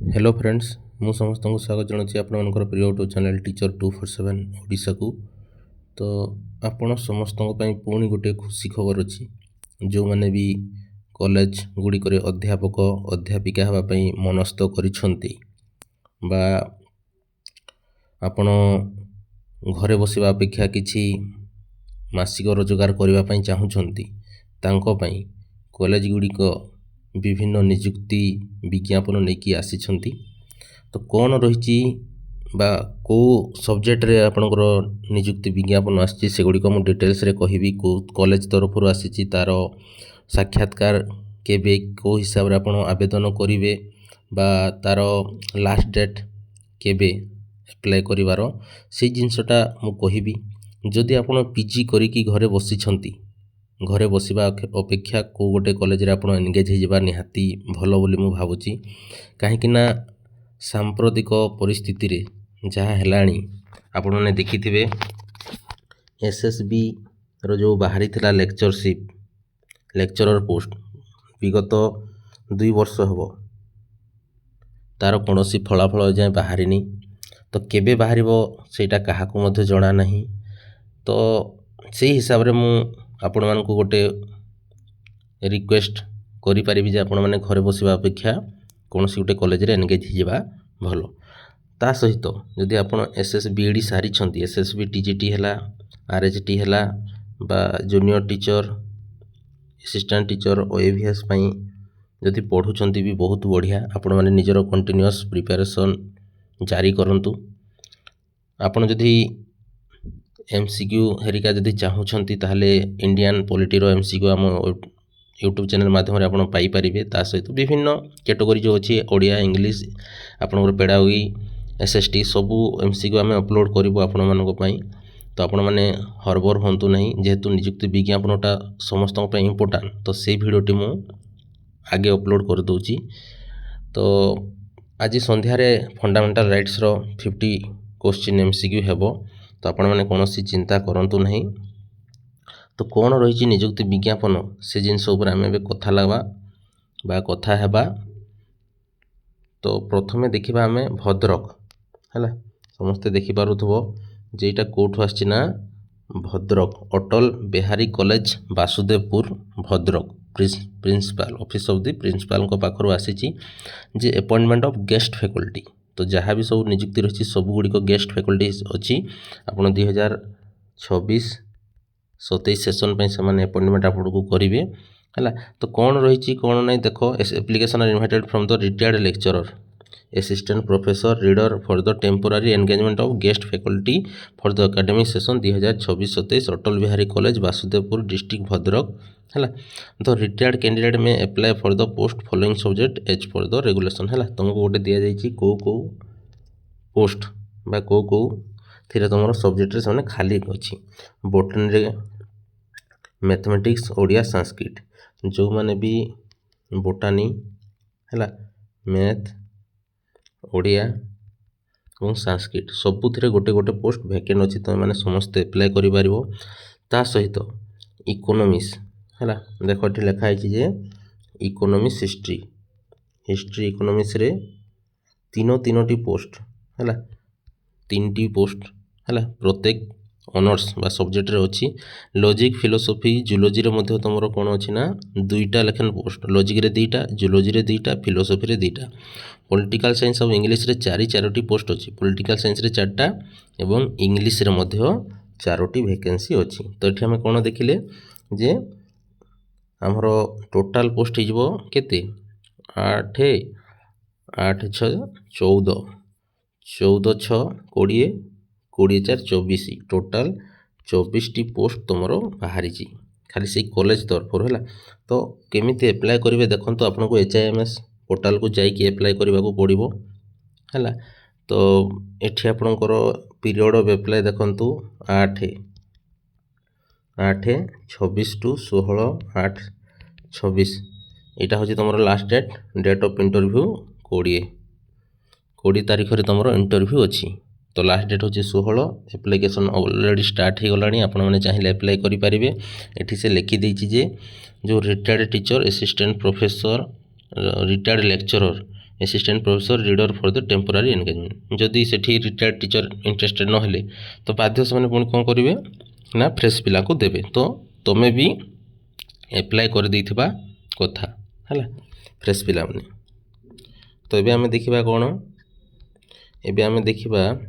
Hello friends मु समस्त को स्वागत जनाऊँ आपंकर प्रिय यूट्यूब चैनल टीचर 247 ओडिशा को। तो आपण समस्त पुणी गोटे खुशी खबर अच्छी जो मैंने भी कॉलेज गुड़िक अध्यापक अध्यापिका होगापी मनस्थ करिसेंती बा आपण घरे बसिबा अपेक्षा किछि मासिक रोजगार करने चाहूँगी तांकों कॉलेज गुड़िक विभिन्न निजुक्ति विज्ञापन नहीं आसी तो कौन रही को सब्जेक्ट रे आपणकर निजुक्ति विज्ञापन आसी से गुड़िक मुझे डिटेल्स रे कहबी को कॉलेज तरफ आसी तार साक्षात्कार केबे को हिसाब रे आपण आवेदन करेंगे बा तार लास्ट डेट केबे अप्लाई करिवार से जिनसटा मु कहबी। जदि आपण पीजी करिकी घरे बसिछंती घरे बसवा अपेक्षा को गोटे कॉलेज रे आपण एंगेज हो निहाती भल बोली मु भावुची कहीं सांप्रतिक परिस्थिति रे जहाँ हेलाणी आपण मैंने देखिथिबे एसएसबी रो जो बाहरी थिला लेक्चरर पोस्ट विगत 2 वर्ष हबो तार कौनसी फलाफल जाए बाहरिनी तो केबे बाहरिबो सेटा काहाकू मध्य जणा नहीं। तो से हिसाब रे मु आपण मानकू गोटे रिक्वेस्ट करि परिबी जे आपण माने घरे बसिबा अपेक्षा कोनसी गोटे कॉलेज रे एंगेज हिजबा भलो। ता सहित जदि आपण एसएसबीडी सारी छंती एसएसबी टीजीटी हैला आरएचटी हैला बा जूनियर टीचर असिस्टेंट टीचर ओएवीएस पई जदि पढुछंती भी बहुत बढ़िया आपण माने निजरो कंटीन्यूअस प्रिपरेशन जारी करंतु। आपण जदि एमसीक्यू हेरिका जदि चाहूँगी ताहले इंडियन पॉलिटी रो एमसीक्यू आम यूट्यूब चैनल माध्यम आप पाई पारिबे। ता सहित विभिन्न कैटेगरी जो अच्छी ओडिया इंग्लिश आपनकर पेडागोगी एसएसटी सबू एमसीक्यू आम अपलोड करूँ आपण मानक पई। तो आपण माने हरबर हंतु नहीं जेहेतु निजुक्ति विज्ञापनटा समस्त इम्पोर्टाट तो से भिडियोटी मु आगे अपलोड कर दूची। तो आज संध्यारे फंडामेंटल राइट्स रो 50 क्वेश्चन एमसीक्यू हेबो तो आपण मैंने कौन सी चिंता करंतु नहीं। तो कौन रही निजुक्ति विज्ञापन से जिनस उपर आम ए कथा लगवा बा कथा हेबा। तो प्रथमे देखिबा आम भद्रक है समस्ते देखिपारुथबो जेटा कोठू आछिना Bhadrak Atal Bihari college Basudevpur Bhadrak principal office of the principal को पाखरु आसीची जे अपॉइंटमेंट ऑफ गेस्ट फैकल्टी। तो जहाँ भी सब निजुक्ति रही सब गुड़िक गेस्ट फैकल्टी अच्छी आपड़ 2026-27 सेशन पे से अपॉइंटमेंट आपको करेंगे है। तो कौन रही कौन नहीं देख application are invited from the retired lecturer assistant professor reader for the temporary engagement of guest faculty for the academic session 2026-27 Atal Bihari college Vasudevpur district Bhadrak है। तो retired candidate may apply for the post following subject as for the regulation है। तुमको गोटे दि जाइए कौ post बा कौ थी तुम सब्जेक्ट से खाली अच्छी बोटनी रे मैथमेटिक्स ओडिया संस्कृत जो मैंने भी बोटानी है मैथ ओडिया और संस्कृत सबुथिरे गोटे गोटे पोस्ट वैकेंट अच्छी तुम मैंने समस्ते अप्लाई कर सहित इकोनॉमिक्स है देख ये लिखाई जे इकोनॉमिक्स हिस्ट्री इकोनॉमिक्स रे तीनोटी पोस्ट है 3टी पोस्ट है प्रत्येक ऑनर्स बा सब्जेक्ट रे अच्छी। लॉजिक फिलोसफी जूलॉजी रे मध्य तुमर कौन अच्छी ना 2टा लेखन पोस्ट लॉजिक रे 2टा जूलॉजी रे 2टा फिलोसफी रे 2टा। पॉलिटिकल साइंस और इंग्लिश रे 4टी पोस्ट अच्छी पॉलिटिकल साइंस रे 4टा एवं इंग्लिश रे मध्य 4टी वैकेंसी अच्छी। तो ये आम कौन देखिले जे आमर टोटाल पोस्ट हो केते 8 8 6 14 14 6 20 20 4 24 टोटाल 24टी पोस्ट तुमर बाहरी खाली से कॉलेज तरफ है। तो केमिति अप्लाई करेंगे देखो आपको HIMS पोर्टाल को जाइए अप्लाई करने को पड़ो है। तो ये आपणकर पीरियड ऑफ अप्लाई देखु 8 8 26 टू 16 8 26 यहाँ हूँ तुम लास्ट डेट ऑफ इंटरव्यू 20 तारीख रे तुम इंटरव्यू अच्छी। तो लास्ट डेट हूँ 16 एप्लिकेशन ऑलरेडी स्टार्ट हो गलानी आपण मैंने चाहिए अप्लाई करेंगे। ये से लिखिदे जे जो retired teacher assistant professor retired lecturer assistant professor reader for the temporary engagement जदि सेठी रिटायर्ड टीचर इंटरेस्टेड नहेले तो बाध्य से पुणी कौन करेंगे ना फ्रेश पिला को देवे तो तुम्हें भी एप्लाय कर देइथिबा कथा है फ्रेश पिला माने तो एबे आमे देखिबा कौन एबे आमे देखिबा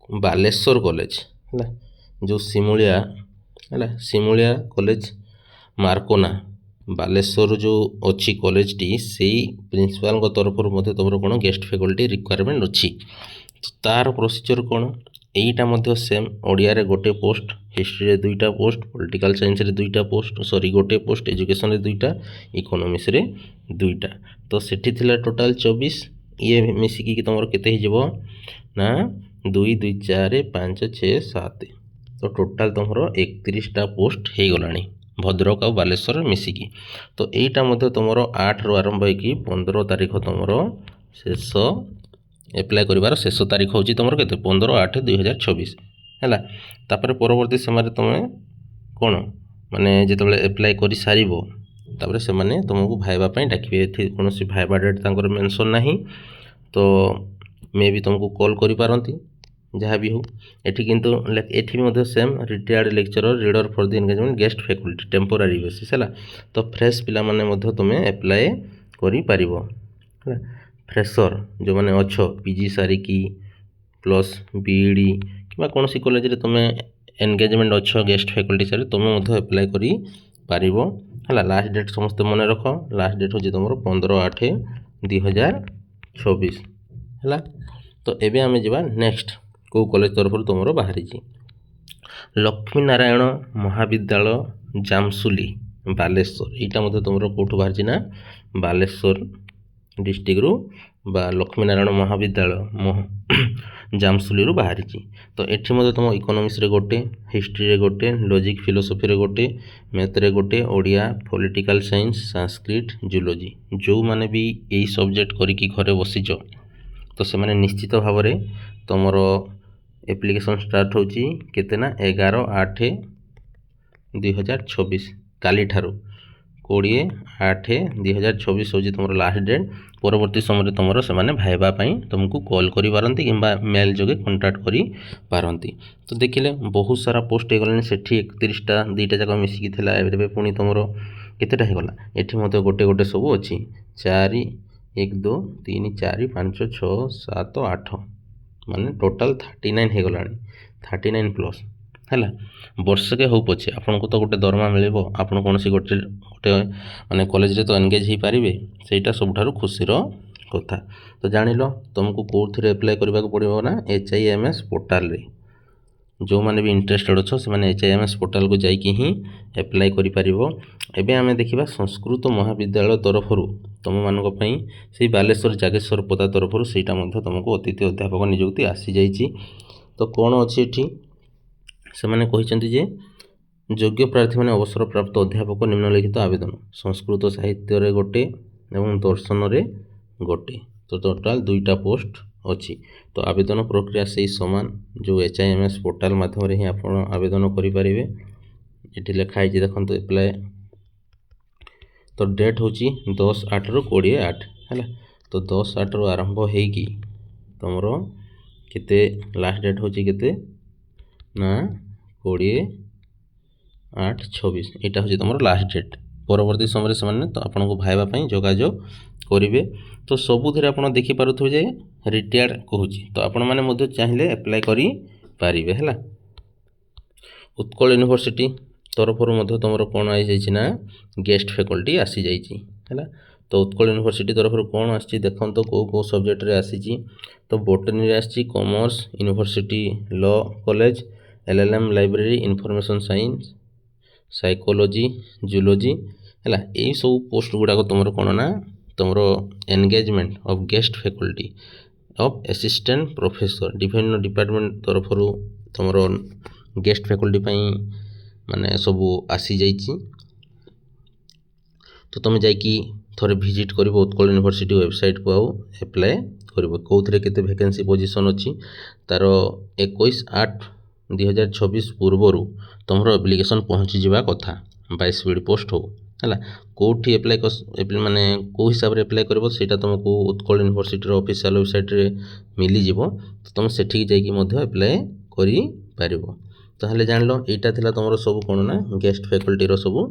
बालेश्वर कॉलेज है जो सिमुलिया है सिमुलिया कॉलेज मार्कोना बालेश्वर जो अच्छी कॉलेज टी से प्रिंसिपाल तरफ तुम कौन गेस्ट फैकल्टी रिक्वायरमेंट अच्छी तो तार प्रोसीजर कौन यहीटा मध्य सेम ओडिया रे गोटे पोस्ट हिस्ट्री रे दुईटा पोस्ट पॉलिटिकल साइंस रे दुईटा पोस्ट सॉरी गोटे पोस्ट एजुकेशन रे दुईटा इकोनॉमिक्स रे दुईटा तो सेठी थिला टोटल 24 ये मिसिकी तुम केते हिजबो ना 2 2 4 5 6 7 तो टोटाल तुम 31टा पोस्ट हो गलानी भद्रक और बालेश्वर मिसिकी तो यहीटा मध्य तुम 8 रु आरंभ होगी 15 तारीख तुम शेष एप्लाय करिवार शेष तारीख होची तुम केते 15/8/2024 हैला तापर परवर्ती समय तुम कौन माने जिते एप्लाय कर सारिबो तापर से माने तुमको भाइबा पई डाकिबे कौन सी भाइबा डेट तांकर मेंशन नाही तो मे भी तुमको कॉल करि पारंती जहाँ भी हो एठी किंतु एठी भी मध्य same retired lecturer reader for the engagement guest faculty temporary basis है तो फ्रेश पिला माने मध्य तुम एप्लाय करि पारिबो फ्रेशर जो मैंने अच्छो पीजी सारिकी प्लस बीईडी कि कौन सी कॉलेज रे तुम एंगेजमेंट अच्छो गेस्ट फैकल्टी सारी तुम एप्लाय करि पारिबो है लास्ट डेट समस्त मन रख लास्ट डेट हो तुम 15/8/2024 है तो एबे आमे जिबा नेक्स्ट को कॉलेज तरफ तुम बाहरी लक्ष्मी नारायण महाविद्यालय जामसुली बालेश्वर यहाँ मतलब तुम कौटू बाहरी ना बालेश्वर डिस्ट्रिक्ट रु बा लक्ष्मी नारायण महाविद्यालय जामसुली रु बाहरी तो एठी मतलब तुम इकोनॉमिक्स रे गोटे हिस्ट्री रे गोटे लॉजिक फिलोसफी रे गोटे मैथ रे गोटे Odia political science Sanskrit zoology जो माने भी यही सब्जेक्ट करिकी घरे बसीच तो से माने निश्चित भाव में तुमर एप्लिकेशन स्टार्ट होची केते ना 11/8/2024 काली ठारू 20/8/2024 होची तुमर लास्ट डेट परवर्ती समय तुमर से माने भाइबा पई तुमको कॉल करि पारंती किंबा मेल जोगे कांटेक्ट करि पारंती तो देखिले बहुत सारा पोस्ट हे गलानी सेठी 31टा दुईटा जाक मिसिकी थिला एबे पुनी तुमर केतेटा हे गला एठी मते गोटे गोटे सब अछि 4 1 2 3 4 5 6 7 8 माने टोटल 39 हो गलानी 39 प्लस है वर्षके हो पछे आपन को तो गोटे दरमा मिलिबो आपन कौन सी गोटे गोटे माने कॉलेज रे तो एंगेज ही पारिबे सेटा सबठारु खुशीर कथा तो जानिलो तुमको कोथरे अप्लाई करबा को पड़िबो ना HIMS पोर्टल रे जो माने भी इंटरेस्टेड अच्छो से माने HIMS पोर्टल को जाइकी ही अप्लाई करि पारिबो एबे आमे देखिबा संस्कृत महाविद्यालय तरफरु तुम मानक पई से बालेश्वर जागेश्वर पदा तरफरु सेटा मध्ये तुमको अतिथि अध्यापक नियुक्ति आसी जाइछि तो कौन अछि एठी से माने कहिसंती जे योग्य प्रार्थी माने अवसर प्राप्त अध्यापक निम्नलिखित आवेदन संस्कृत साहित्य रे गोटे एवं दर्शन रे गोटे तो टोटाल 2टा पोस्ट अच्छी तो आवेदन प्रक्रिया से ही समान जो HIMS पोर्टल माध्यम ही आप आवेदन करें ये लिखाई देखते एप्लाय तो डेट हूँ 10/8/2028 है तो 10/8 रु आरंभ होगी तुमर केते लास्ट डेट हूँ केते ना 20/8/26 यहाँ हूँ तुम लास्ट डेट परवर्ती समय से मैंने तो आपको भाइबा जोगाजोग करेंगे तो सबुथिरे आप देखिपे जे रिटायर्ड कहूँ तो आपण मैंने चाहिए एप्लाय करें है उत्कल यूनिवर्सिटी तरफ तुम कौन आई ना गेस्ट फैकल्टी आसी जाइए है तो उत्कल यूनिवर्सिटी तरफ कौन आसी देखो तो कौ सब्जेक्ट रे आसी तो बोटनी रे आसी commerce university law college LLM library information science psychology zoology है यही सब पोस्ट गुड़ाक तुम कौन ना तुम engagement of guest faculty of assistant professor different department तरफ तुम गेस्ट फैकल्टी माने सब आसी जाइए तो तुम जाकि थोड़े विजिट कर उत्कल यूनिवर्सिटी वेबसाइट को आउ एप्लाय कर कौन केते वैकेंसी पोजीशन अच्छी तार 21/8/2024 पूर्वर तुम एप्लिकेशन पहुँची जावा कथा 22 पोस्ट हो ହେଲା କେଉଁଠି ମାନେ କେଉଁ ହିସାବରେ ଆପ୍ଲାଏ କରିବ ସେଇଟା ତୁମକୁ ଉତ୍କଳ ୟୁନିଭର୍ସିଟିର ଅଫିସିଆଲ୍ ୱେବସାଇଟ୍ରେ ମିଳିଯିବ। ତ ତୁମେ ସେଠିକି ଯାଇକି ମଧ୍ୟ ଆପ୍ଲାଏ କରିପାରିବ। ତାହେଲେ ଜାଣିଲ ଏଇଟା ଥିଲା ତୁମର ସବୁ କ'ଣ ନା ଗେଷ୍ଟ ଫ୍ୟାକଲ୍ଟିର ସବୁ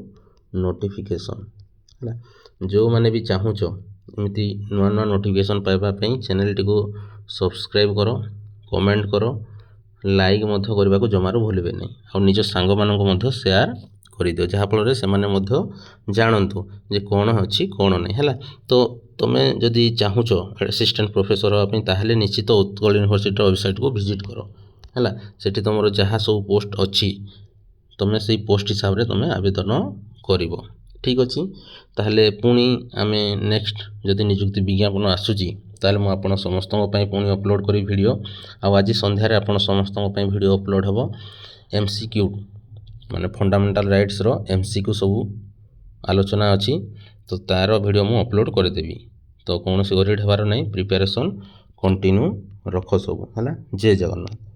ନୋଟିଫିକେସନ୍। ହେଲା ଯେଉଁମାନେ ବି ଚାହୁଁଛ ଏମିତି ନୂଆ ନୂଆ ନୋଟିଫିକେସନ୍ ପାଇବା ପାଇଁ ଚ୍ୟାନେଲଟିକୁ ସବସ୍କ୍ରାଇବ୍ କର, କମେଣ୍ଟ କର, ଲାଇକ୍ ମଧ୍ୟ କରିବାକୁ ଜମାରୁ ଭୁଲିବେ ନାହିଁ। ଆଉ ନିଜ ସାଙ୍ଗମାନଙ୍କୁ ମଧ୍ୟ ସେୟାର କରିଦିଅ, ଯାହାଫଳରେ ସେମାନେ ମଧ୍ୟ ଜାଣନ୍ତୁ ଯେ କ'ଣ ଅଛି କ'ଣ ନାହିଁ। ହେଲା ତ ତୁମେ ଯଦି ଚାହୁଁଛ ଆସିଷ୍ଟାଣ୍ଟ ପ୍ରଫେସର ହେବା ପାଇଁ ତାହେଲେ ନିଶ୍ଚିତ ଉତ୍କଳ ୟୁନିଭର୍ସିଟିର ୱେବସାଇଟ୍କୁ ଭିଜିଟ୍ କର। ହେଲା ସେଠି ତୁମର ଯାହା ସବୁ ପୋଷ୍ଟ ଅଛି ତୁମେ ସେଇ ପୋଷ୍ଟ ହିସାବରେ ତୁମେ ଆବେଦନ କରିବ। ଠିକ୍ ଅଛି, ତାହେଲେ ପୁଣି ଆମେ ନେକ୍ସଟ ଯଦି ନିଯୁକ୍ତି ବିଜ୍ଞାପନ ଆସୁଛି ତାହେଲେ ମୁଁ ଆପଣ ସମସ୍ତଙ୍କ ପାଇଁ ପୁଣି ଅପଲୋଡ଼ କରିବି ଭିଡ଼ିଓ। ଆଉ ଆଜି ସନ୍ଧ୍ୟାରେ ଆପଣ ସମସ୍ତଙ୍କ ପାଇଁ ଭିଡ଼ିଓ ଅପଲୋଡ଼ ହେବ MCQ ମାନେ ଫଣ୍ଡାମେଣ୍ଟାଲ୍ ରାଇଟ୍ସର MCQ ସବୁ ଆଲୋଚନା ଅଛି। ତ ତା'ର ଭିଡ଼ିଓ ମୁଁ ଅପଲୋଡ଼ କରିଦେବି। ତ କୌଣସି ଓରିଡ୍ ହେବାର ନାହିଁ, ପ୍ରିପାରେସନ୍ କଣ୍ଟିନ୍ୟୁ ରଖ ସବୁ। ହେଲା ଜୟ ଜଗନ୍ନାଥ।